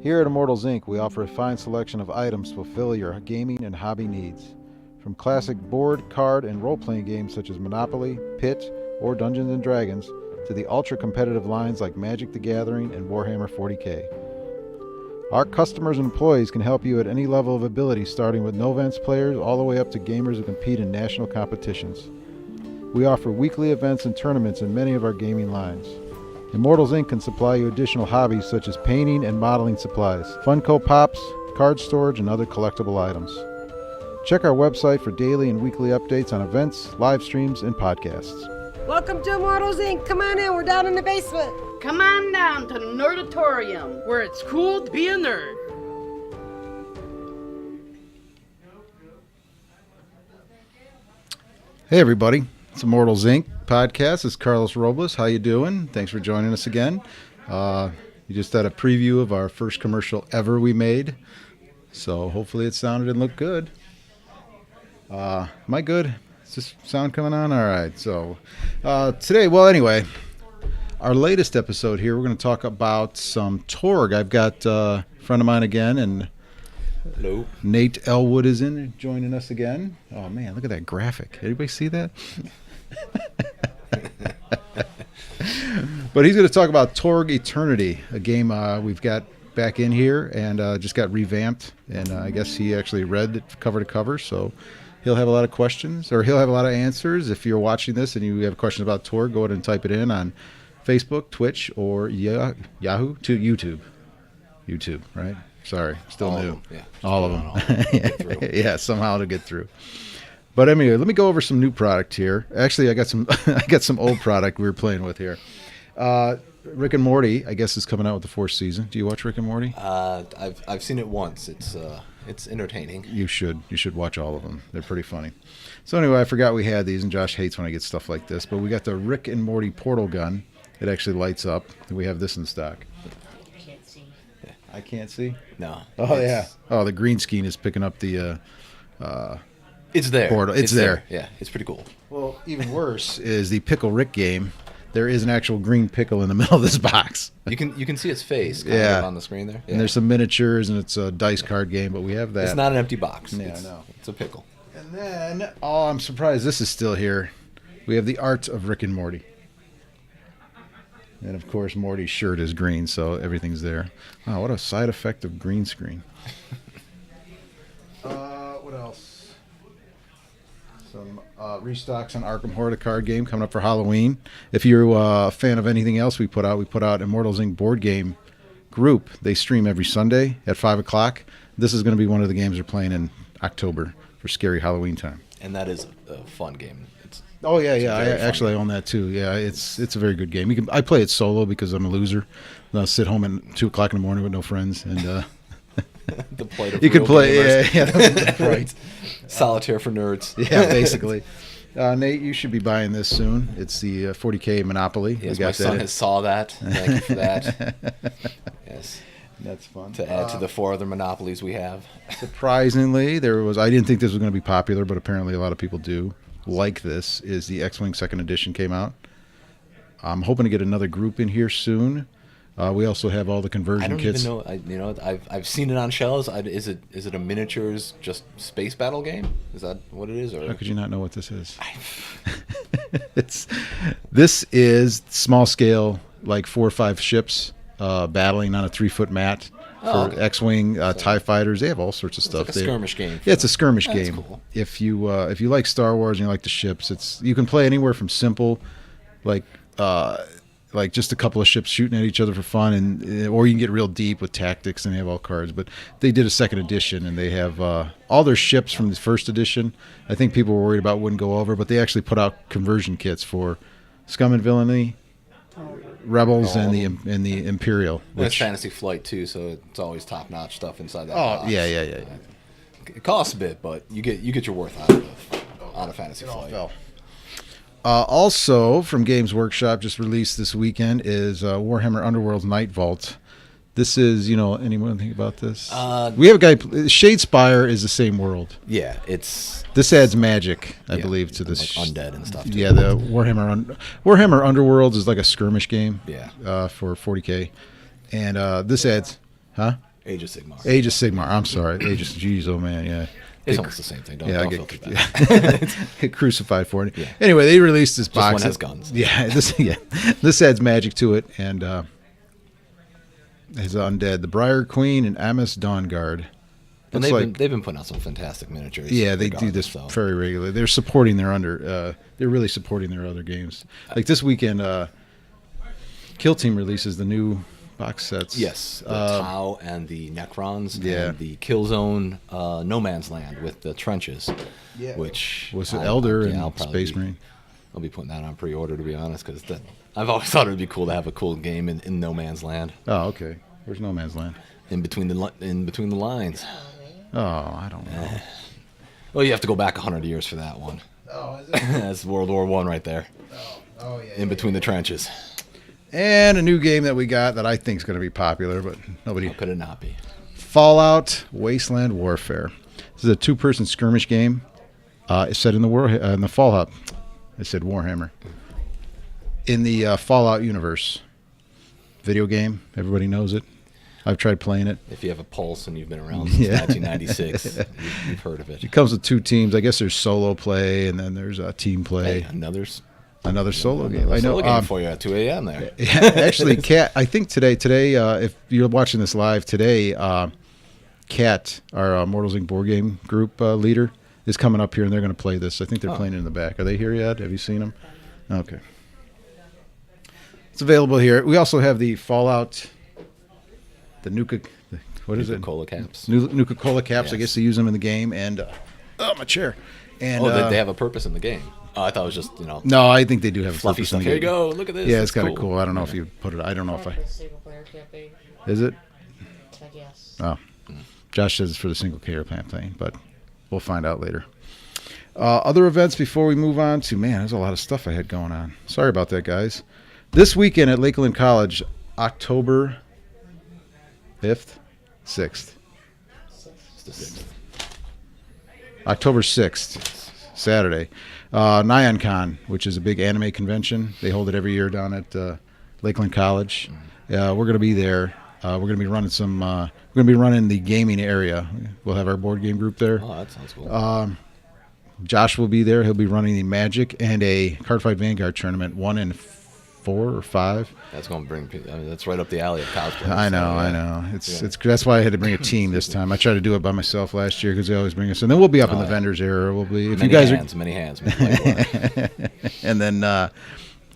Here at Immortals Inc., we offer a fine selection of items to fulfill your gaming and hobby needs. From classic board, card, and role-playing games such as Monopoly, Pit, or Dungeons & Dragons, to the ultra-competitive lines like Magic the Gathering and Warhammer 40k. Our customers and employees can help you at any level of ability, starting with no-events players all the way up to gamers who compete in national competitions. We offer weekly events and tournaments in many of our gaming lines. Immortals Inc. can supply you additional hobbies such as painting and modeling supplies, Funko Pops, card storage, and other collectible items. Check our website for daily and weekly updates on events, live streams, and podcasts. Welcome to Immortals Inc. Come on in, we're down in the basement. Come on down to the Nerdatorium, where it's cool to be a nerd. Hey everybody, it's Immortals Inc. podcast. It's Carlos Robles. How you doing? Thanks for joining us again. You just had a preview of our first commercial ever we made, so hopefully it sounded and looked good. Am I good? Is this sound coming on? All right. So today, anyway, our latest episode here, we're going to talk about some Torg. I've got a friend of mine again, and hello. Nate Elwood is joining us again. Oh man, look at that graphic. Anybody see that? But he's going to talk about Torg Eternity, a game we've got back in here and just got revamped. And I guess he actually read it cover to cover, so he'll have a lot of questions, or he'll have a lot of answers. If you're watching this and you have questions about Torg, go ahead and type it in on Facebook, Twitch, or Yahoo to YouTube. YouTube, right? Sorry, still all new. Of them. Yeah, all of them. Yeah, somehow to get through. But anyway, let me go over some new product here. Actually, I got some old product we were playing with here. Rick and Morty, I guess, is coming out with the fourth season. Do you watch Rick and Morty? I've seen it once. It's entertaining. You should watch all of them. They're pretty funny. So anyway, I forgot we had these, and Josh hates when I get stuff like this. But we got the Rick and Morty portal gun. It actually lights up. We have this in stock. I can't see? No. Oh, yeah. Oh, the green screen is picking up the it's there. portal. It's there. Yeah, it's pretty cool. Well, even worse is the Pickle Rick game. There is an actual green pickle in the middle of this box. You can see its face on the screen there. Yeah. And there's some miniatures, and it's a dice card game, but we have that. It's not an empty box. Yeah, I know. It's a pickle. And then, I'm surprised this is still here. We have the art of Rick and Morty. And, of course, Morty's shirt is green, so everything's there. Wow, what a side effect of green screen. What else? Some restocks on Arkham Horror, the card game, coming up for Halloween. If you're a fan of anything else we put out Immortals Inc. board game group. They stream every Sunday at 5 o'clock. This is going to be one of the games they're playing in October for scary Halloween time. And that is a fun game. Oh yeah. I own that too. Yeah, it's a very good game. I play it solo because I'm a loser. I'll sit home at 2 o'clock in the morning with no friends, and the plight of you can play. Gamers. Yeah, right. Solitaire for nerds. Yeah, basically. Nate, you should be buying this soon. It's the 40k Monopoly. Yes, my son has saw that. Thank you for that. Yes. That's fun. To add to the 4 other monopolies we have. Surprisingly, I didn't think this was going to be popular, but apparently a lot of people do like this. Is the X-Wing 2nd edition came out. I'm hoping to get another group in here soon. We also have all the conversion kits. I don't even know. I've seen it on shelves. Is it a miniatures just space battle game? Is that what it is? Or how could you not know what this is? This is small scale, like 4 or 5 ships battling on a 3-foot mat for X-Wing, TIE fighters. They have all sorts of stuff. It's like a skirmish game. Yeah, it's a skirmish game. Cool. If you like Star Wars and you like the ships, you can play anywhere from simple, like just a couple of ships shooting at each other for fun, or you can get real deep with tactics, and they have all cards. But they did a 2nd edition, and they have all their ships from the 1st edition. I think people were worried about wouldn't go over, but they actually put out conversion kits for Scum and Villainy, Rebels, and the Imperial. It's Fantasy Flight too, so it's always top notch stuff inside that box. Yeah. It costs a bit, but you get your worth out of Fantasy Flight. Also, from Games Workshop, just released this weekend, is Warhammer Underworld's Night Vault. This is, anyone think about this? We have a guy, Shadespire is the same world. Yeah, this adds magic, I believe, to this. Like undead and stuff, too. Yeah, the Warhammer Underworlds is like a skirmish game. Yeah. For 40k. And this adds, huh? Age of Sigmar. Age of Sigmar. I'm sorry. Age of. Jeez, oh man, yeah. It's almost the same thing. Don't I feel too bad. get crucified for it. Yeah. Anyway, they released this box. One has guns. Yeah, this adds magic to it, and has undead, the Briar Queen, and Amos Dawnguard. And they've been putting out some fantastic miniatures. Yeah, they do this very regularly. They're supporting their they're really supporting their other games. Like this weekend, Kill Team releases the new box sets. Yes, the Tau and the Necrons, Yeah. and the Killzone No Man's Land with the trenches, Yeah. which Was it Elder and I'll probably Space Marine? I'll be putting that on pre-order, to be honest, because I've always thought it would be cool to have a cool game in No Man's Land. Oh, okay. Where's No Man's Land? In between the lines. Oh, I don't know. Well, you have to go back 100 years for that one. Oh, is it? That's World War I right there. Oh, yeah. In between the trenches. And a new game that we got that I think is going to be popular, but nobody. How could it not be? Fallout Wasteland Warfare. This is a two-person skirmish game. It's set in the Fallout. I said Warhammer. In the Fallout universe. Video game. Everybody knows it. I've tried playing it. If you have a pulse and you've been around since 1996, you've heard of it. It comes with two teams. I guess there's solo play and then there's team play. Hey, another solo game. I know. Solo game for you at 2 a.m. there. Yeah, actually, Kat. I think today, if you're watching this live today, Kat, our Mortals Inc. board game group leader, is coming up here and they're going to play this. I think they're playing it in the back. Are they here yet? Have you seen them? Okay. It's available here. We also have the Fallout, the Nuka. What is it? Nuka-Cola caps. Nuka-Cola caps. Yes. I guess they use them in the game. And my chair. And they have a purpose in the game. Oh, I thought it was just No, I think they do have a fluffy purpose in stuff. the Here you game. go. Look at this. Yeah, it's That's kind of cool. I don't know if you put it. I don't know if I. Is it? I guess. Oh, Josh says it's for the single player campaign, but we'll find out later. Other events before we move on to, man, there's a lot of stuff I had going on. Sorry about that, guys. This weekend at Lakeland College, October 5th, 6th. It's the 6th. October 6th, Saturday. NyonCon, which is a big anime convention. They hold it every year down at Lakeland College. We're going to be there. We're going to be running we're going to be running the gaming area. We'll have our board game group there. Oh, that sounds cool. Josh will be there. He'll be running the Magic and a Cardfight Vanguard tournament, 1 in 4 or 5. That's going to bring. That's right up the alley of cosplay. I know. It's that's why I had to bring a team this time. I tried to do it by myself last year because they always bring us. And then we'll be up in the vendors area. We'll be if many you guys hands, many hands. and then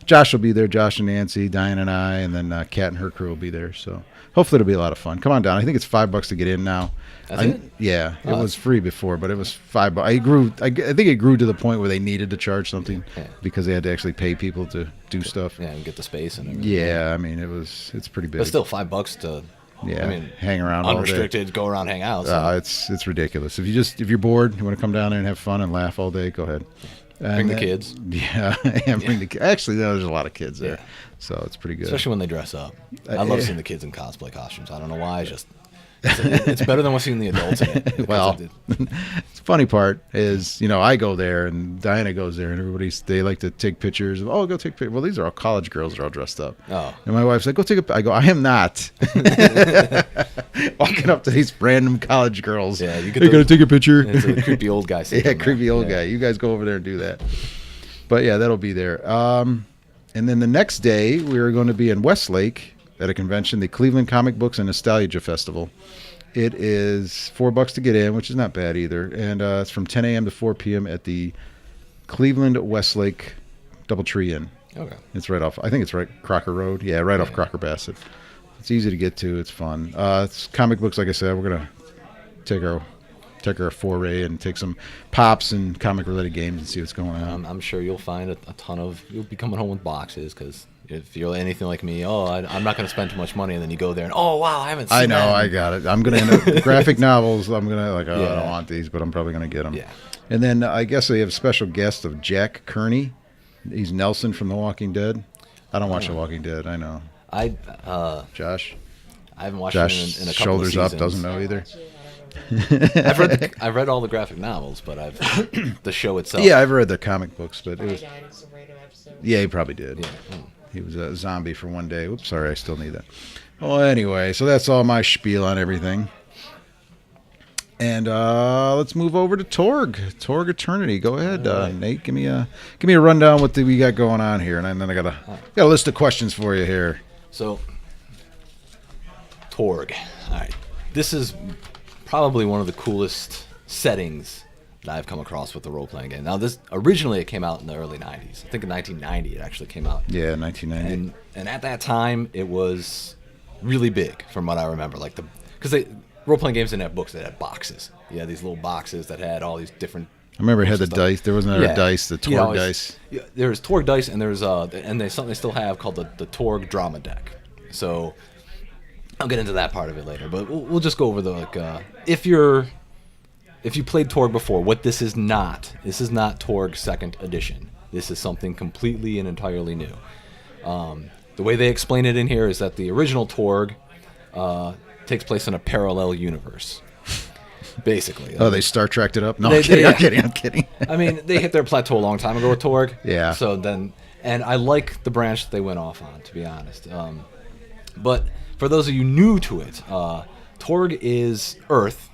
Josh will be there. Josh and Nancy, Diane and I, and then Kat and her crew will be there. So hopefully it'll be a lot of fun. Come on down. I think it's $5 to get in now. That's it? Yeah, it was free before, but it was $5. I think it grew to the point where they needed to charge something because they had to actually pay people to do stuff. Yeah, and get the space and everything. Yeah, I mean it's pretty big. But still, $5 to. Yeah, I mean, hang around all day. Unrestricted, go around, hang out. So. It's ridiculous. If you're bored, you want to come down there and have fun and laugh all day, go ahead. Bring the kids. Yeah, bring the kids. Actually, there's a lot of kids there, so it's pretty good. Especially when they dress up. I love seeing the kids in cosplay costumes. I don't know why. It's better than seeing the adults in it. Well, the funny part is, I go there and Diana goes there and they like to take pictures. Go take pictures. Well, these are all college girls. They're all dressed up. Oh. And my wife's like, go take a. I go, I am not. Walking up to these random college girls. Yeah, you got to take a picture. It's a creepy old guy. Yeah, creepy old guy. You guys go over there and do that. But yeah, that'll be there. And then the next day, we are going to be in Westlake at a convention, the Cleveland Comic Books and Nostalgia Festival. It is $4 to get in, which is not bad either. And it's from 10 a.m. to 4 p.m. at the Cleveland Westlake Doubletree Inn. Okay. It's right off, I think it's right Crocker Road. Yeah, right off Crocker Bassett. It's easy to get to. It's fun. It's comic books, like I said. We're going to take our foray and take some pops and comic-related games and see what's going on. I'm sure you'll find a ton of... You'll be coming home with boxes because... If you're anything like me, I'm not going to spend too much money, and then you go there and wow, I haven't seen I know, that. I got it. I'm going to end up graphic novels. I'm going to I don't want these, but I'm probably going to get them. Yeah. And then I guess they have a special guest of Jack Kearney. He's Nelson from The Walking Dead. I don't watch The Walking Dead. I know. Josh. I haven't watched Josh it in a couple of shoulders seasons. up doesn't know either. I've read all the graphic novels, but the show itself. Yeah, I've read the comic books, but it was. Yeah, he probably did. Yeah. He was a zombie for one day. Oops, sorry, I still need that. Well, anyway, so that's all my spiel on everything. And let's move over to Torg Eternity. Go ahead, Nate. Give me a rundown what we got going on here, and then I got a list of questions for you here. So, Torg. All right, this is probably one of the coolest settings that I've come across with the role-playing game. Now, this originally it came out in the early '90s. I think in 1990 it actually came out. Yeah, 1990. And at that time it was really big, from what I remember. Like because role-playing games didn't have books; they had boxes. You had these little boxes that had all these different. I remember it had the dice. There was another dice, the Torg dice. Yeah, there's Torg dice, and there's and there's something they still have called the Torg drama deck. So I'll get into that part of it later, but we'll just go over the if you played Torg before, what this is not Torg Second Edition. This is something completely and entirely new. The way they explain it in here is that the original Torg takes place in a parallel universe, basically. Oh, they Star Trek'd it up? No, I'm kidding. I mean, they hit their plateau a long time ago with Torg. Yeah. So then, and I like the branch that they went off on, to be honest. But for those of you new to it, Torg is Earth,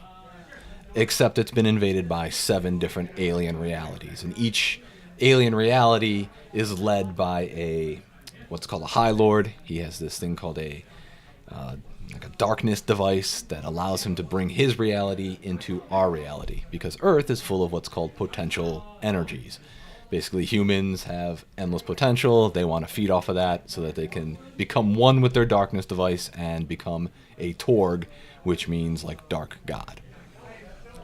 except it's been invaded by 7 different alien realities, and each alien reality is led by what's called a High Lord. He has this thing called like a darkness device that allows him to bring his reality into our reality, because Earth is full of what's called potential energies. Basically, humans have endless potential. They want to feed off of that so that they can become one with their darkness device and become a Torg, which means like dark god.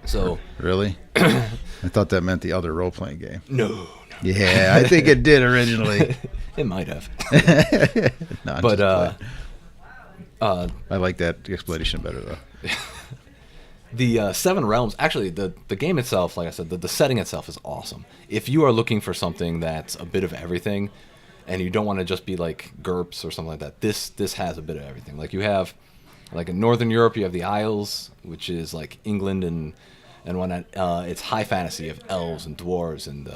So really? I thought that meant the other role-playing game. No. Yeah, I think it did originally. It might have. No, but I like that explanation better though. The 7 realms, actually, the game itself, like I said, the setting itself is awesome. If you are looking for something that's a bit of everything, and you don't want to just be like GURPS or something like that, this has a bit of everything. Like you have, like in Northern Europe, you have the Isles, which is like England and whatnot. It's high fantasy of elves and dwarves, and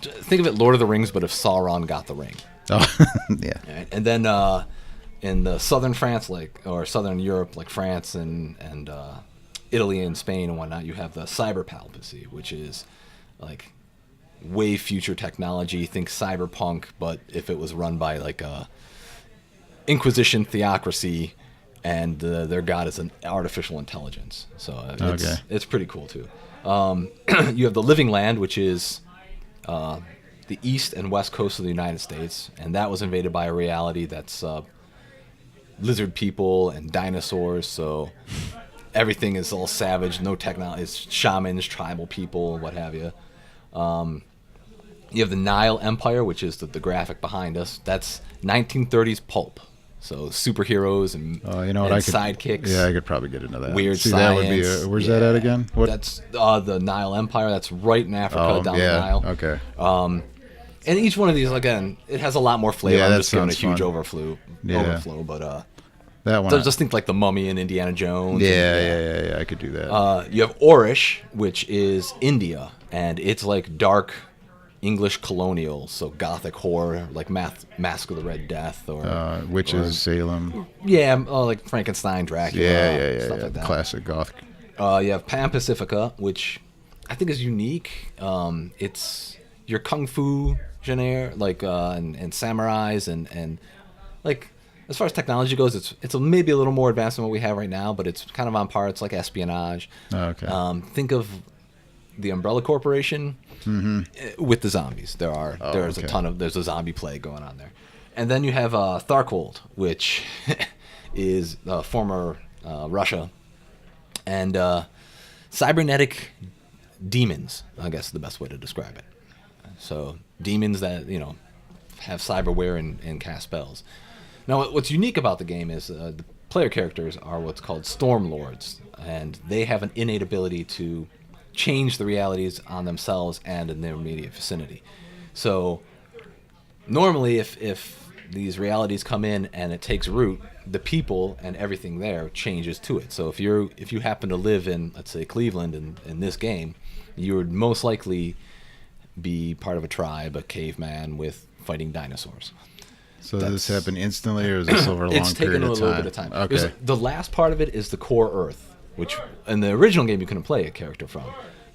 think of it Lord of the Rings, but if Sauron got the ring. Oh, yeah. Right? And then in the southern France, or southern Europe, like France and Italy and Spain and whatnot, you have the cyber palpacy, which is like way future technology. Think cyberpunk, but if it was run by like a Inquisition theocracy, and their god is an artificial intelligence. So it's pretty cool too. You have the Living Land, which is the east and west coast of the United States, and that was invaded by a reality that's lizard people and dinosaurs, so everything is all savage, no technology. It's shamans, tribal people, what have you. You have the Nile Empire, which is the graphic behind us. That's 1930s pulp, so superheroes and, sidekicks. Yeah, I could probably get into that. Weird science. That would be where's that at again? What? That's the Nile Empire. That's right in Africa, down the Nile. Okay. And each one of these, again, it has a lot more flavor. Yeah, I'm just giving a fun. huge overflow, but that one. So just think like the Mummy and Indiana Jones. Yeah, I could do that. You have Orish, which is India, and it's like dark English colonial, so gothic horror, like Mask of the Red Death, or Witches, Salem. Yeah, like Frankenstein, Dracula. Stuff like that. Classic goth. You have Pan Pacifica, which I think is unique. It's your kung fu genre, like and samurais and like. As far as technology goes, it's maybe a little more advanced than what we have right now, but it's kind of on par. It's like espionage. Oh, okay. Think of the Umbrella Corporation with the zombies. There's a zombie plague going on there, and then you have Tharkold, which is former Russia, and cybernetic demons. I guess is the best way to describe it. So demons that have cyberware and cast spells. Now, what's unique about the game is the player characters are what's called Storm Lords, and they have an innate ability to change the realities on themselves and in their immediate vicinity. So, normally, if these realities come in and it takes root, the people and everything there changes to it. So, if you happen to live in, let's say, Cleveland in this game, you would most likely be part of a tribe, a caveman with fighting dinosaurs. So does this happen instantly, or is this over a long It's period taken a of little time? bit of time. Okay. The last part of it is the core Earth, which in the original game you couldn't play a character from.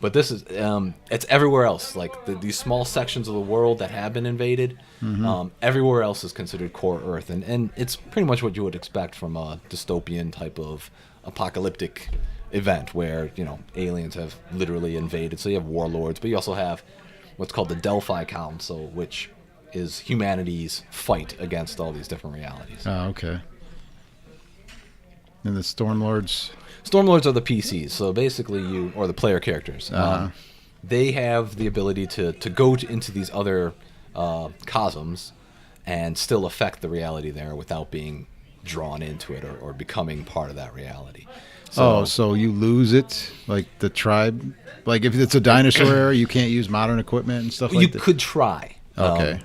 But this is it's everywhere else. Like these small sections of the world that have been invaded, everywhere else is considered core Earth, and it's pretty much what you would expect from a dystopian type of apocalyptic event where aliens have literally invaded. So you have warlords, but you also have what's called the Delphi Council, which is humanity's fight against all these different realities. Oh, okay. And the Stormlords. Stormlords are the PCs, so basically or the player characters. They have the ability to go into these other cosms and still affect the reality there without being drawn into it or becoming part of that reality. So you lose it, like the tribe? Like if it's a dinosaur era, you can't use modern equipment and stuff like that? You could try. Okay.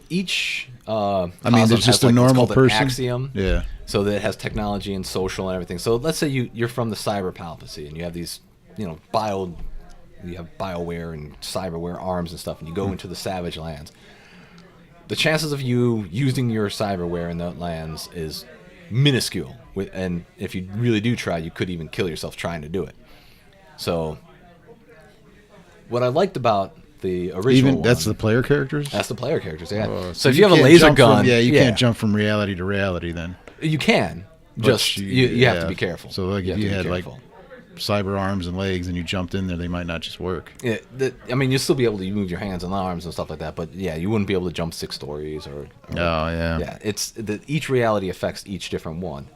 Each I mean, cosm there's just has, a normal it's called person. an axiom. Yeah. So that it has technology and social and everything. So let's say you're from the cyber palapacy and you have these, you have BioWare and cyberware arms and stuff, and you go into the savage lands. The chances of you using your cyberware in those lands is minuscule. And if you really do try, you could even kill yourself trying to do it. So what I liked about the original that's the player characters? That's the player characters, yeah. Oh, so if you have a laser gun... you can't jump from reality to reality then. You can. But Just you have to be careful. So like if you had like cyber arms and legs and you jumped in there, they might not just work. Yeah, you'll still be able to move your hands and arms and stuff like that, but yeah, you wouldn't be able to jump 6 stories or oh yeah. Yeah, each reality affects each different one.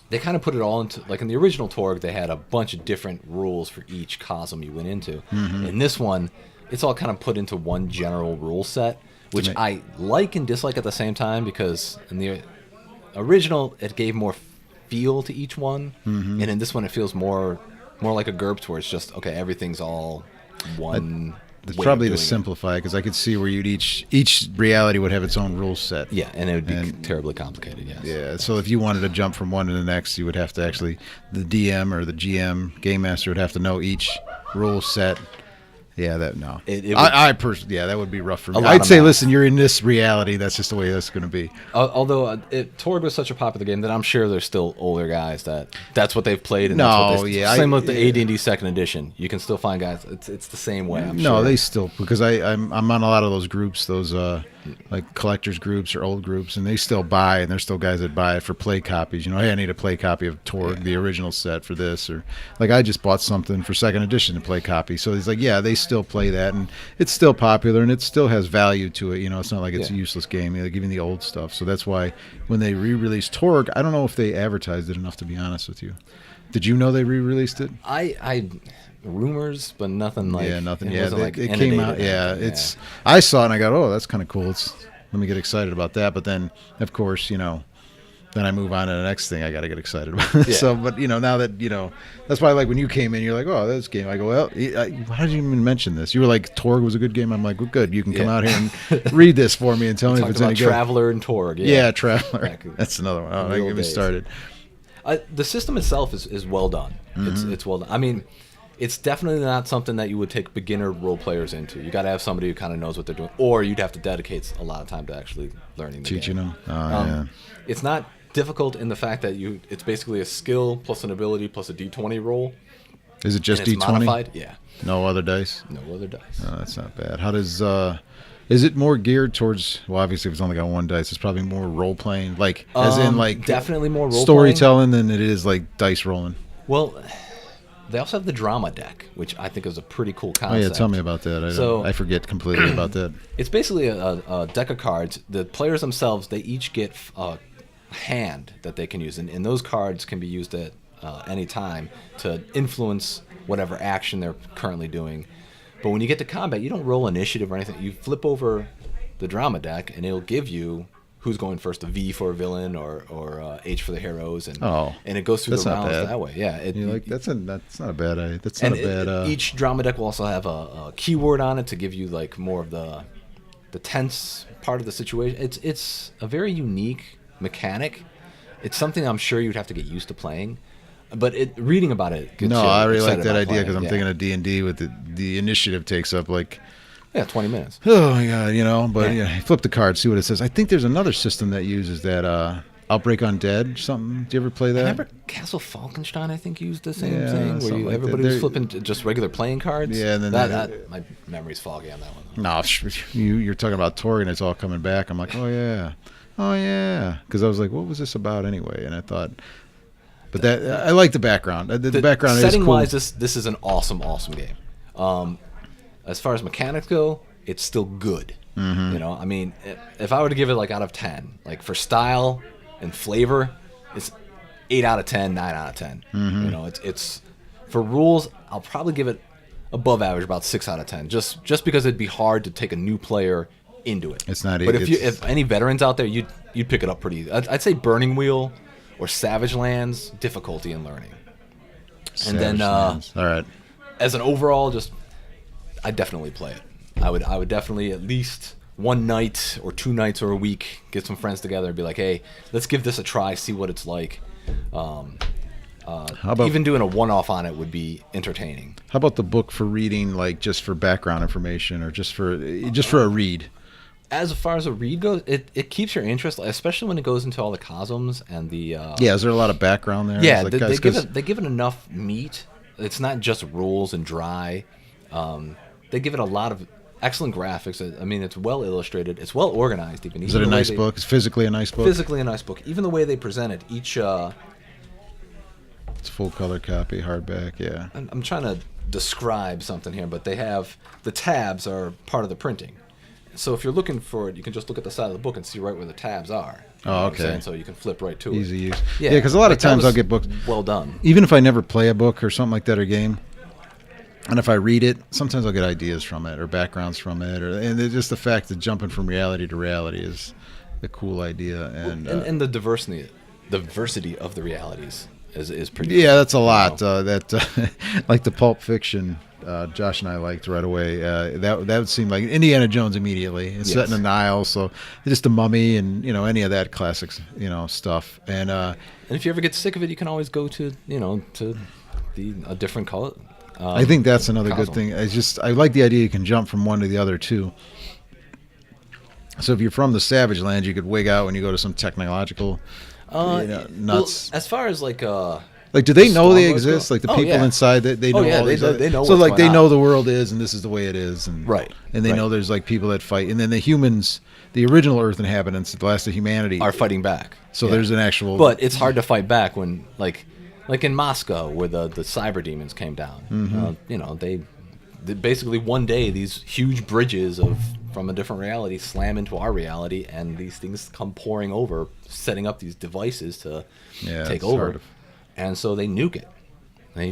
They kind of put it all into, like in the original Torg, they had a bunch of different rules for each cosm you went into. In this one, it's all kind of put into one general rule set, which I like and dislike at the same time, because in the original, it gave more feel to each one, and in this one, it feels more like a GURPS, where it's just, okay, everything's all one. It's probably to simplify, because I could see where each reality would have its own rule set. Yeah, and it would be terribly complicated, yes. Yeah, so if you wanted to jump from one to the next, you would have to actually, the DM or the GM, Game Master, would have to know each rule set. Yeah, that that would be rough for me. I'd say, listen, you're in this reality. That's just the way that's going to be. Although Torg was such a popular game that I'm sure there's still older guys that's what they've played. And same with the AD&D Second Edition. You can still find guys. It's the same way. I'm sure. They still, because I'm on a lot of those groups, those like collectors groups or old groups, and they still buy, and there's still guys that buy it for play copies. Hey, I need a play copy of Torg, the original set, for this, or like I just bought something for Second Edition to play copy. So he's like, yeah, they still play that, and it's still popular, and it still has value to it. It's not like it's a useless game. They're giving the old stuff. So that's why when they re-released Torg, I don't know if they advertised it enough, to be honest with you. Did you know they re-released it? I rumors, but nothing like nothing. It came out. I saw it and I got, oh, that's kind of cool. Let me get excited about that. But then, of course, then I move on to the next thing I got to get excited about. Yeah. So, but now that that's why, like when you came in, you're like, oh, this game. I go, well, how did you even mention this? You were like, Torg was a good game. I'm like, well, good. You can come out here and read this for me and tell me if it's any good. Traveler and Torg. Yeah, Traveler. That's another one. Oh, don't get me started. The system itself is well done. It's well done. I mean, it's definitely not something that you would take beginner role players into. You got to have somebody who kind of knows what they're doing, or you'd have to dedicate a lot of time to actually learning the teaching game. them. It's not difficult in the fact that it's basically a skill plus an ability plus a D20 roll. Is it just D20? Modified? Yeah. No other dice? No other dice. Oh, that's not bad. How does is it more geared towards, well, obviously if it's only got one dice, it's probably more role playing, like as in like definitely more role storytelling than it is like dice rolling. Well, they also have the drama deck, which I think is a pretty cool concept. Oh yeah, tell me about that. I forget completely about that. It's basically a deck of cards. The players themselves, they each get a hand that they can use, and those cards can be used at any time to influence whatever action they're currently doing. But when you get to combat, you don't roll initiative or anything. You flip over the drama deck, and it'll give you who's going first, a V for a villain or H for the heroes, and it goes through the rounds that way. Yeah, that's not a bad idea. That's not a bad. Each drama deck will also have a keyword on it to give you like more of the tense part of the situation. It's a very unique mechanic. It's something I'm sure you'd have to get used to playing. But reading about it gets you I really like that excited idea, because I'm yeah. thinking of D&D with the initiative takes up like Yeah, 20 minutes. Oh my god, But Yeah. flip the card, see what it says. I think there's another system that uses that. Outbreak Undead, something. Do you ever play that? Remember Castle Falkenstein, I think, used the same Yeah, thing, where something like that. everybody was flipping just regular playing cards. Yeah, and then my memory's foggy on that one. No, you're talking about Torg, and it's all coming back. I'm like, oh yeah, because I was like, what was this about anyway? And I thought, but I like the background. The background is cool. Setting wise, this is an awesome game. As far as mechanics go, it's still good. Mm-hmm. I mean, if I were to give it like out of 10, like for style and flavor, it's 8 out of 10, 9 out of 10. Mm-hmm. It's for rules, I'll probably give it above average, about 6 out of 10, just because it'd be hard to take a new player into it. It's not. But if any veterans out there, you'd pick it up pretty. I'd say Burning Wheel or Savage Lands, difficulty in learning. And then all right. As an overall, I definitely play it. I would definitely at least one night or 2 nights or a week get some friends together and be like, hey, let's give this a try, see what it's like. How about even doing a one-off on it would be entertaining. How about the book for reading, like just for background information or just for a read? As far as a read goes, it keeps your interest, especially when it goes into all the cosms and the. Is there a lot of background there? Yeah, Like, they give it enough meat. It's not just rules and dry. They give it a lot of excellent graphics. I mean, it's well illustrated. It's well organized. Even is it a nice book? It's physically a nice book. Physically a nice book. Even the way they present it, each. It's full color copy, hardback. Yeah. I'm trying to describe something here, but they have the tabs are part of the printing. So if you're looking for it, you can just look at the side of the book and see right where the tabs are. You know what I'm okay. saying? So you can flip right to Easy it. use. Yeah, because a lot of that times was I'll get books. Well done. Even if I never play a book or something like that or game, and if I read it, sometimes I'll get ideas from it or backgrounds from it, and it's just the fact that jumping from reality to reality is a cool idea, and the diversity of the realities is pretty. Yeah, cool, that's a lot. Like the Pulp Fiction, Josh and I liked right away. That would seem like Indiana Jones immediately. It's set in the Nile, so just the Mummy and any of that classics, stuff. And if you ever get sick of it, you can always go to a different color. I think that's another cosm. good thing. I like the idea you can jump from one to the other too. So if you're from the Savage Lands, you could wig out when you go to some technological nuts. Well, as far as like do they know they Stormlords exist? go. Like the Oh, people yeah. inside, they know all these. they know so what's like going they on. know the world is, and this is the way it is, and Right. And they know there's like people that fight, and then the humans, the original Earth inhabitants, the last of humanity, are fighting back. So Yeah. there's an actual. But it's hard to fight back when like in Moscow where the cyber demons came down. Mm-hmm. They basically one day these huge bridges from a different reality slam into our reality, and these things come pouring over, setting up these devices to take it's over. hard. And so they nuke it. They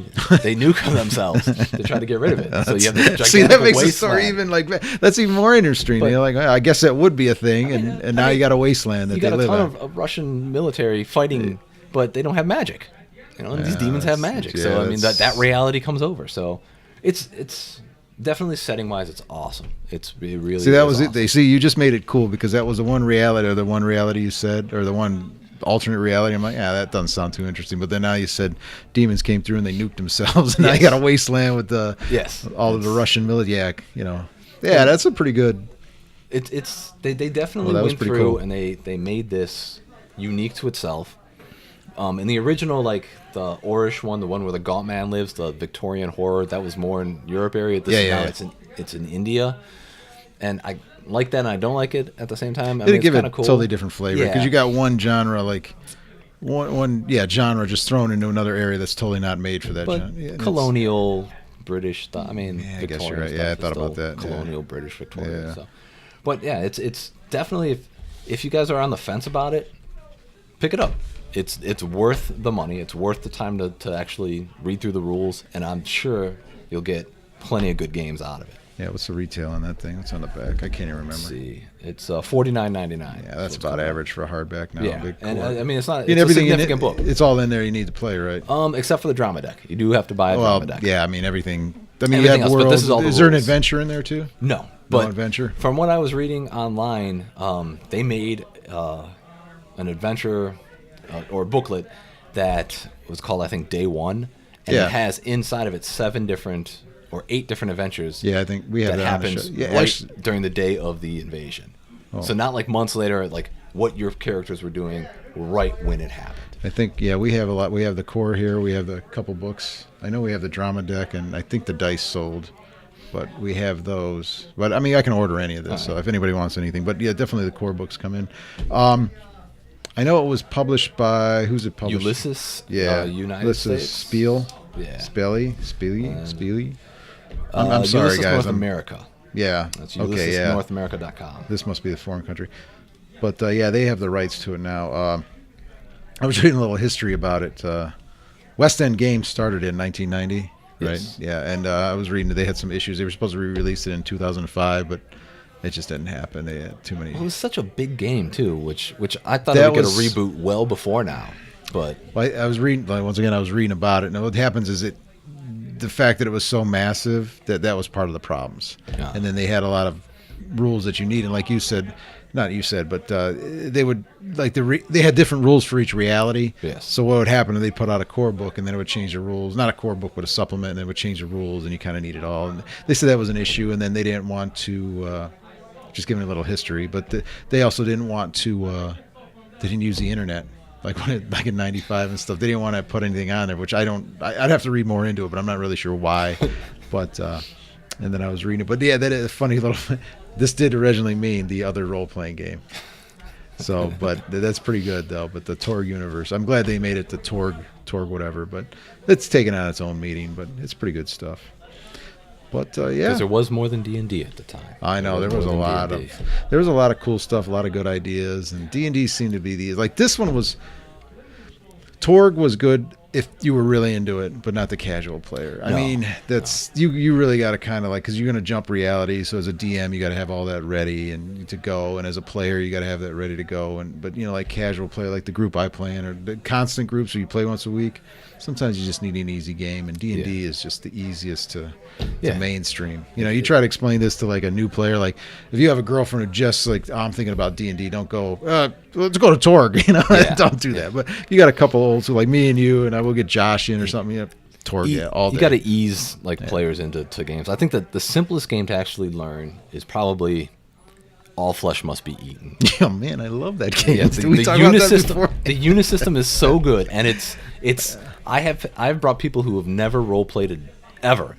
nuke themselves to try to get rid of it. So you have this See, that gigantic makes the story wasteland. even like that's even more interesting. But- You're like, I guess that would be a thing, and now you got a wasteland that You they got a live ton in. of Russian military fighting, but they don't have magic. And these demons have magic. So I mean that reality comes over. So it's definitely setting wise, it's awesome. It really. See, that is was awesome. it. They see you just made it cool because that was the one reality you said, or the one alternate reality. I'm like, that doesn't sound too interesting. But then now you said demons came through and they nuked themselves, and now you got a wasteland with all of the Russian military. Yeah, that's a pretty good. They definitely that was went pretty through cool. and they made this unique to itself. In the original, like the Orish one, the one where the Gaunt Man lives, the Victorian horror, that was more in Europe area. It's in India, and I like that and I don't like it at the same time. I They mean, give it it's a cool. totally different flavor because Yeah. you got one genre genre just thrown into another area that's totally not made for that But genre. Yeah, and colonial British stuff. I mean, Yeah, I guess you're Victorian right. stuff Yeah, I is thought about still that, yeah. Colonial British Victorian. Yeah. So, but yeah, it's definitely if you guys are on the fence about it, pick it up. It's worth the money. It's worth the time to actually read through the rules, and I'm sure you'll get plenty of good games out of it. Yeah, what's the retail on that thing? What's on the back? I can't even remember. Let's see, it's $49.99. Yeah, that's about average for a hardback now. Yeah, Big and core. I mean it's not. You It's know, a everything significant book. It's all in there you need to play, right? Except for the drama deck. You do have to buy a drama deck. Yeah, I mean everything. I mean, Everything you have else, but worlds. this is all the there an rules. adventure in there too? No, but adventure? From what I was reading online, they made an adventure or booklet that was called, I think, Day One, and Yeah. it has inside of it 7 different or 8 different adventures. Yeah, I think we have that on the happens show. Yeah, right actually, during the day of the invasion. Oh. So not like months later, like what your characters were doing right when it happened. I think, yeah, we have a lot. We have the core here. We have the couple books. I know we have the drama deck, and I think the dice sold, but we have those. But I mean, I can order any of this, so if anybody wants anything. But yeah, definitely the core books come in. I know it was published by, who's it published? Ulysses, Yeah, United Ulysses States. Spiel. Yeah. Spiely. I'm sorry, Ulysses guys. North America. Yeah. That's Okay. Yeah. UlyssesNorthAmerica.com. This must be the foreign country. But yeah, they have the rights to it now. I was reading a little history about it. West End Games started in 1990, right? Yes. Yeah, and I was reading that they had some issues. They were supposed to re-release it in 2005, but it just didn't happen. They had too many. It was such a big game too, which I thought That it would get a was- reboot well before now. But Well, I was reading, like, once again, I was reading about it, and what happens is the fact that it was so massive that was part of the problems. Yeah. And then they had a lot of rules that you need, and like you said, not you said, but they would like they had different rules for each reality. Yes. So what would happen is they put out a core book, and then it would change the rules. Not a core book, but a supplement, and it would change the rules, and you kind of need it all. And they said that was an issue, and then they didn't want to just give me a little history, but they also didn't want to. They didn't use the internet. Like in '95 and stuff, they didn't want to put anything on there, which I don't. I'd have to read more into it, but I'm not really sure why. But and then I was reading it, but yeah, that is a funny little. This did originally mean the other role-playing game. So, but that's pretty good though. But the Torg universe, I'm glad they made it the Torg whatever. But it's taken on its own meaning, but it's pretty good stuff. But yeah, because there was more than D&D at the time. I know there was a more than lot D&D. of cool stuff, a lot of good ideas, and D&D seemed to be like this one was. Torg was good if you were really into it, but not the casual player. I mean, that's you really got to kind of like, because you're going to jump reality. So as a DM, you got to have all that ready and to go, and as a player, you got to have that ready to go. And but like casual player, like the group I play in, or the constant groups where you play once a week. Sometimes you just need an easy game, and D&D is just the easiest to mainstream. You try to explain this to like a new player. Like if you have a girlfriend who just like, I'm thinking about D&D, don't go. Let's go to Torg. Don't do that. But you got a couple olds who like me and you, and I will get Josh in or something. Torg, all day. You got to ease players into games. I think that the simplest game to actually learn is probably All Flesh Must Be Eaten. Yeah, man, I love that game. Yeah, Did we talk about that before? The unisystem is so good, and it's. I've brought people who have never role played it ever,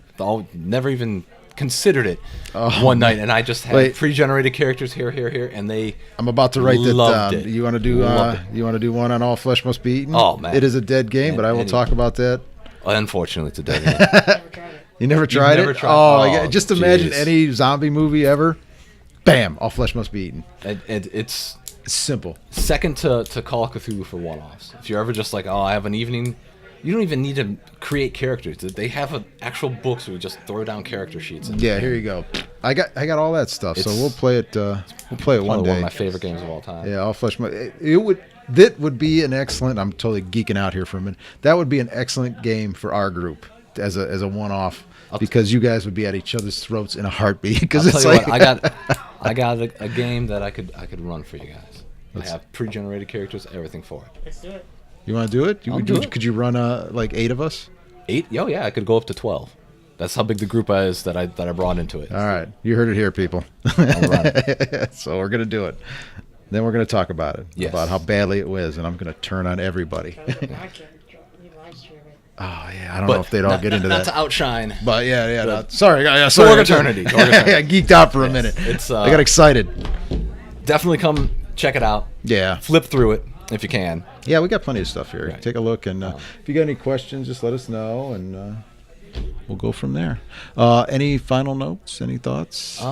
never even considered it one night, and I just had pre-generated characters here, and they. I'm about to write that down. It. You want to do? You want to do one on All Flesh Must Be Eaten? Oh man, it is a dead game, but I will talk about that. Unfortunately, it's a dead game. You never tried it? Oh, my God. Just imagine any zombie movie ever. Bam! All Flesh Must Be Eaten. It's simple. Second to Call of Cthulhu for one-offs. If you're ever just like, I have an evening. You don't even need to create characters. They have actual books where you just throw down character sheets. Yeah, here you go. I got all that stuff. So we'll play it. We'll play it one day. One of my favorite games of all time. Yeah, All Flesh. That would be an excellent. I'm totally geeking out here for a minute. That would be an excellent game for our group as a one-off, because you guys would be at each other's throats in a heartbeat. Because it's like I got a game that I could run for you guys. I have pre-generated characters, everything for it. Let's do it. You want to do it? I'll do it. Could you run like 8 of us? 8? Oh yeah, I could go up to 12. That's how big the group is that I brought into it. All right, you heard it here, people. So we're gonna do it. Then we're gonna talk about it, about how badly it was, and I'm gonna turn on everybody. Oh yeah, I don't know if they'd all get into that. Not to outshine. But yeah. Sorry. Torg Eternity. I geeked out for a minute. I got excited. Definitely come check it out. Yeah. Flip through it if you can. Yeah, we got plenty of stuff here. Right. Take a look, and if you got any questions, just let us know, and we'll go from there. Any final notes? Any thoughts?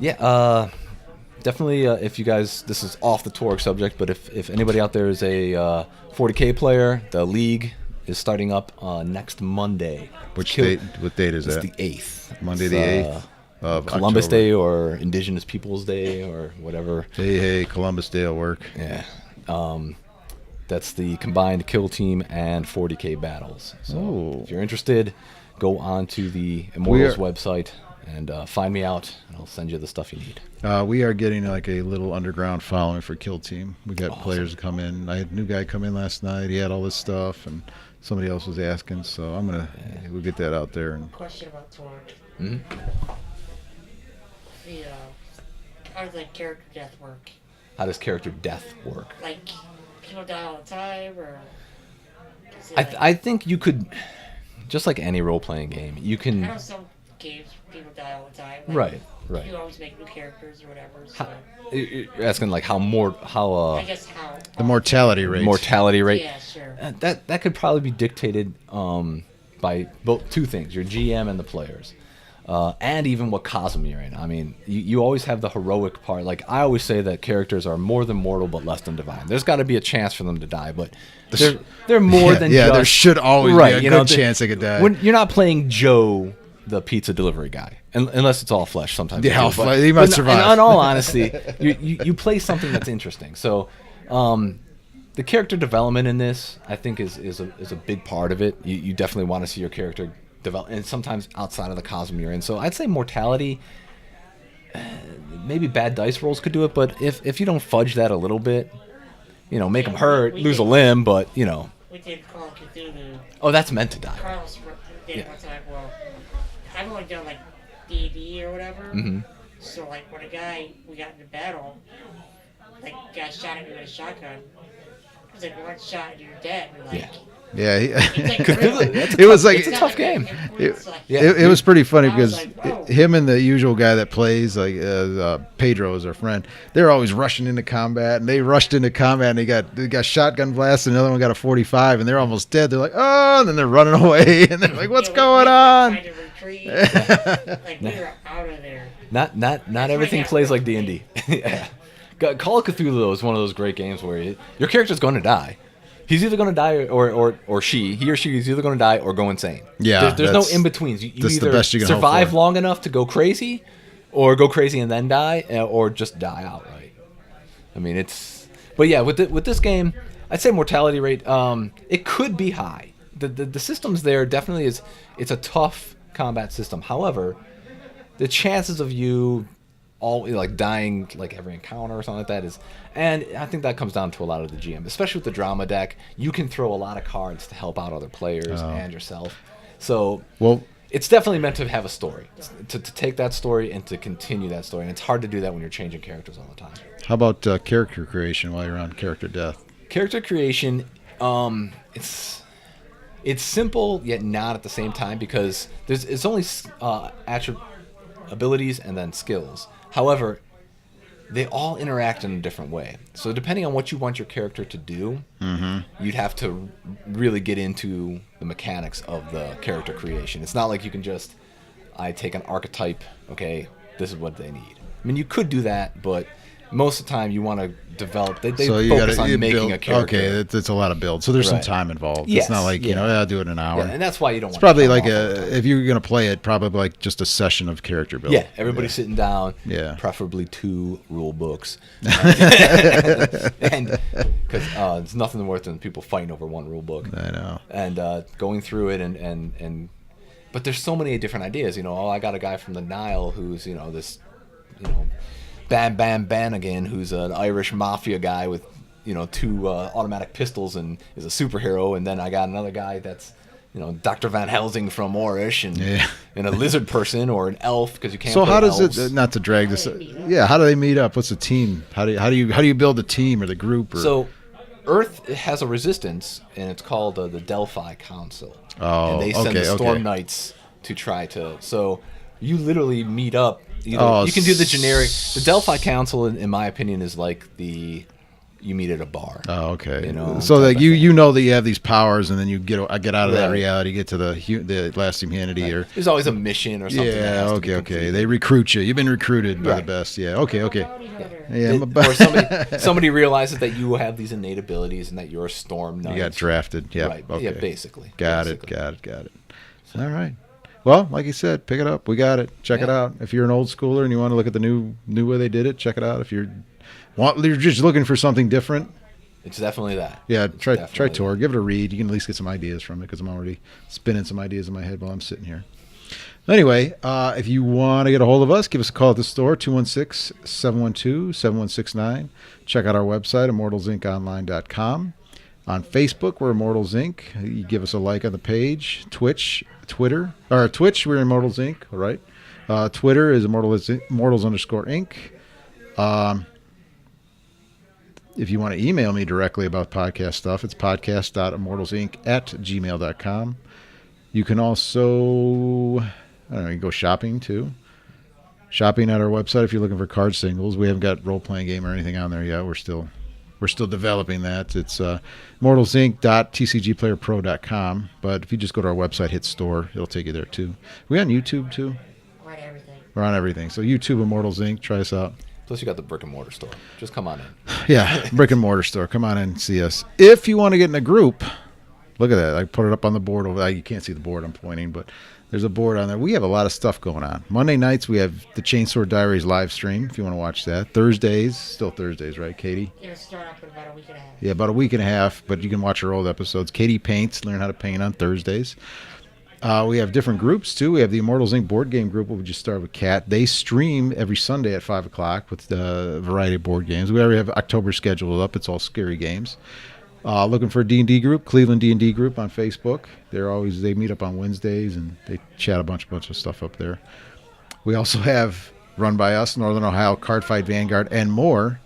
Yeah. Definitely. If you guys, this is off the Torg subject, but if anybody out there is a 40K player, the league is starting up next Monday. Which date? What date is that? It's the 8th. Monday the 8th of Columbus October. Day or Indigenous Peoples Day or whatever. Hey, Columbus Day will work. Yeah. That's the combined kill team and 40K battles. So if you're interested, go on to the Immortals website and find me out, and I'll send you the stuff you need. We are getting like a little underground following for Kill Team. We got players come in. I had a new guy come in last night. He had all this stuff, and somebody else was asking, so we'll get that out there. And Question about Torg. Mhm. How does like character death work? How does character death work? Like, people die all the time, or? Is it I think you could, just like any role-playing game, you I can. know some games people die all the time. Like, Right. You always make new characters or whatever. So You're asking like how I guess how the mortality rate. mortality rate. Yeah, sure. That could probably be dictated by both two things: your GM and the players, and even what cosm you're in. I mean, you always have the heroic part. Like I always say that characters are more than mortal but less than divine. There's got to be a chance for them to die, but they're more than yeah. just, There should always right, be a good chance they could die. When you're not playing Joe, the pizza delivery guy, unless it's all flesh. Sometimes, Yeah, you all do, flesh. He might survive. In all honesty, you play something that's interesting. So, the character development in this, I think, is a big part of it. You definitely want to see your character develop, and sometimes outside of the cosm you're in. So, I'd say mortality. Maybe bad dice rolls could do it, but if you don't fudge that a little bit, make them hurt, we lose a did- limb, but We did Call of Cthulhu. oh, that's meant to die. Carlos did Yeah. one time. Well, I've only done like D&D or whatever. Mm-hmm. So like when we got into battle, like got shot at me with a shotgun. It was like one shot and you're dead. And like, Yeah. Yeah, it's like really, it was like it's a tough game. Yeah. it was pretty funny I was because like, whoa. him and the usual guy that plays, like Pedro is our friend, they're always rushing into combat, and they rushed into combat and they got shotgun blasts, and another one got a 45, and they're almost dead. They're like, oh, and then they're running away, and they're like, what's going on? Trying to retreat. Like we were out of there. Not everything got plays like really D&D. Yeah. Call of Cthulhu though is one of those great games where your character's going to die. He's either going to die or he or she is either going to die or go insane. Yeah, there's no in betweens. You that's the either best you can hope survive for. long enough to go crazy, or go crazy and then die, or just die outright. I mean, but yeah, with this game, I'd say mortality rate. It could be high. The systems there definitely is. It's a tough combat system. However, the chances of you all like dying like every encounter or something like that is, and I think that comes down to a lot of the GM, especially with the drama deck. You can throw a lot of cards to help out other players and yourself. So it's definitely meant to have a story, to take that story and to continue that story, and it's hard to do that when you're changing characters all the time. How about character creation while you're on character death? Character creation, it's simple yet not at the same time, because it's only abilities and then skills. However, they all interact in a different way. So depending on what you want your character to do, you'd have to really get into the mechanics of the character creation. It's not like you can just, I take an archetype, okay, this is what they need. I mean, you could do that, but most of the time you want to develop, they So you focus on making build, a character. Okay, it's a lot of build. So there's some Right. time involved. Yes, It's not like, I'll do it in an hour. Yeah, and that's why you don't It's want probably to like come off if you're going to play it, probably like just a session of character build. Yeah, everybody's sitting down. Yeah. Preferably 2 rule books. And because it's nothing worse than people fighting over one rule book. I know. And going through it and but there's so many different ideas. I got a guy from the Nile who's this Bam Bam Bannigan, who's an Irish mafia guy with 2 automatic pistols and is a superhero, and then I got another guy that's Dr. Van Helsing from Orish, and a lizard person or an elf, because you can't. So play how does elves. it? Not to drag this. How do they meet up? What's the team? How do you build the team or the group? Or? So, Earth has a resistance, and it's called the Delphi Council. Oh, and they send the Storm okay. Knights to try to. So you literally meet up. You Oh, can do the generic. The Delphi Council, in my opinion, is like you meet at a bar. Oh, okay. type So like of you thing. know that you have these powers, and then you get out of that Right. reality, get to the last humanity, or There's always a mission or something. that yeah, has to be okay. completed. They recruit you. You've been recruited by the Right. best. Yeah, okay. Bounty hunter. Yeah, Or somebody realizes that you have these innate abilities and that you're a Storm Knight. you got drafted. Yeah, Right. okay. Yeah, basically. Got Basically. it. All right. Well, like you said, pick it up. We got it. Check it out. If you're an old schooler and you want to look at the new way they did it, check it out. If you're just looking for something different, It's definitely that. yeah, It's try definitely Torg. Give it a read. You can at least get some ideas from it because I'm already spinning some ideas in my head while I'm sitting here. Anyway, if you want to get a hold of us, give us a call at the store, 216-712-7169. Check out our website, immortalsinconline.com. On Facebook, we're Immortals Inc. You give us a like on the page. Twitch, we're Immortals Inc. All right. Twitter is Immortals_Inc. If you want to email me directly about podcast stuff, it's podcast.immortalsinc@gmail.com. You can also, I don't know, you can go shopping too. Shopping at our website if you're looking for card singles. We haven't got role-playing game or anything on there yet. We're still developing that. It's immortalsinc.tcgplayerpro.com. But if you just go to our website, hit store, it'll take you there too. We on YouTube too? We're on everything. We're on everything. So YouTube Immortals Inc. Try us out. Plus, you got the brick and mortar store. Just come on in. Yeah, brick and mortar store. Come on in and see us. If you want to get in a group, look at that. I put it up on the board over there. You can't see the board I'm pointing, but there's a board on there. We have a lot of stuff going on. Monday nights, we have the Chainsaw Diaries live stream, if you want to watch that. Thursdays, still Thursdays, right, Katie? It'll start up in about a week and a half. Yeah, about a week and a half, but you can watch our old episodes. Katie paints, learn how to paint on Thursdays. We have different groups, too. We have the Immortals Inc. board game group, we just started with Kat. They stream every Sunday at 5 o'clock with a variety of board games. We already have October scheduled up. It's all scary games. Looking for a D&D group, Cleveland D&D group on Facebook. They meet up on Wednesdays, and they chat a bunch of stuff up there. We also have, run by us, Northern Ohio Card Fight Vanguard and more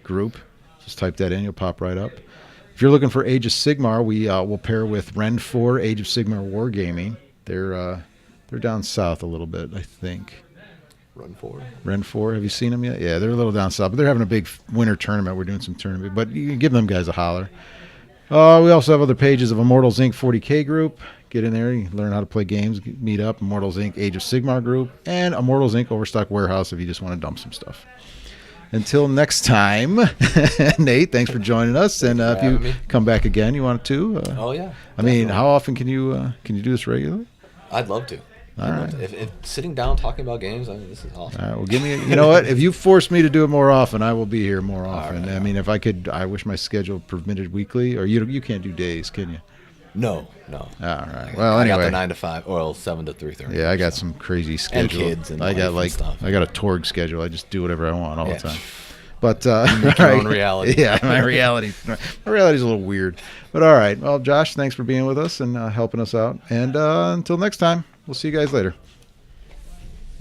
group. Just type that in, you'll pop right up. If you're looking for Age of Sigmar, we will pair with Ren 4 Age of Sigmar Wargaming. They're down south a little bit, I think. Ren 4, have you seen them yet? Yeah, they're a little down south, but they're having a big winter tournament. We're doing some tournament, but you can give them guys a holler. We also have other pages of Immortals Inc. 40K group. Get in there, you learn how to play games, meet up. Immortals Inc. Age of Sigmar group, and Immortals Inc. Overstock Warehouse if you just want to dump some stuff. Until next time, Nate, thanks for joining us. And if you come back again, you want to? Oh yeah. I mean, how often can you do this regularly? I'd love to. All right. If sitting down talking about games, I mean, this is awesome. All right. Well, give me. You know what? If you force me to do it more often, I will be here more often. Right. I mean, if I could, I wish my schedule permitted weekly. Or you can't do days, can you? No. All right. Well, I anyway. got the 9 to 5 or 7 to 3:30. Yeah, I got some crazy schedule. And kids and I got life and stuff. I got a Torg schedule. I just do whatever I want all the time. But Make your own reality. Yeah, my reality's a little weird. But all right. Well, Josh, thanks for being with us and helping us out. And until next time, we'll see you guys later.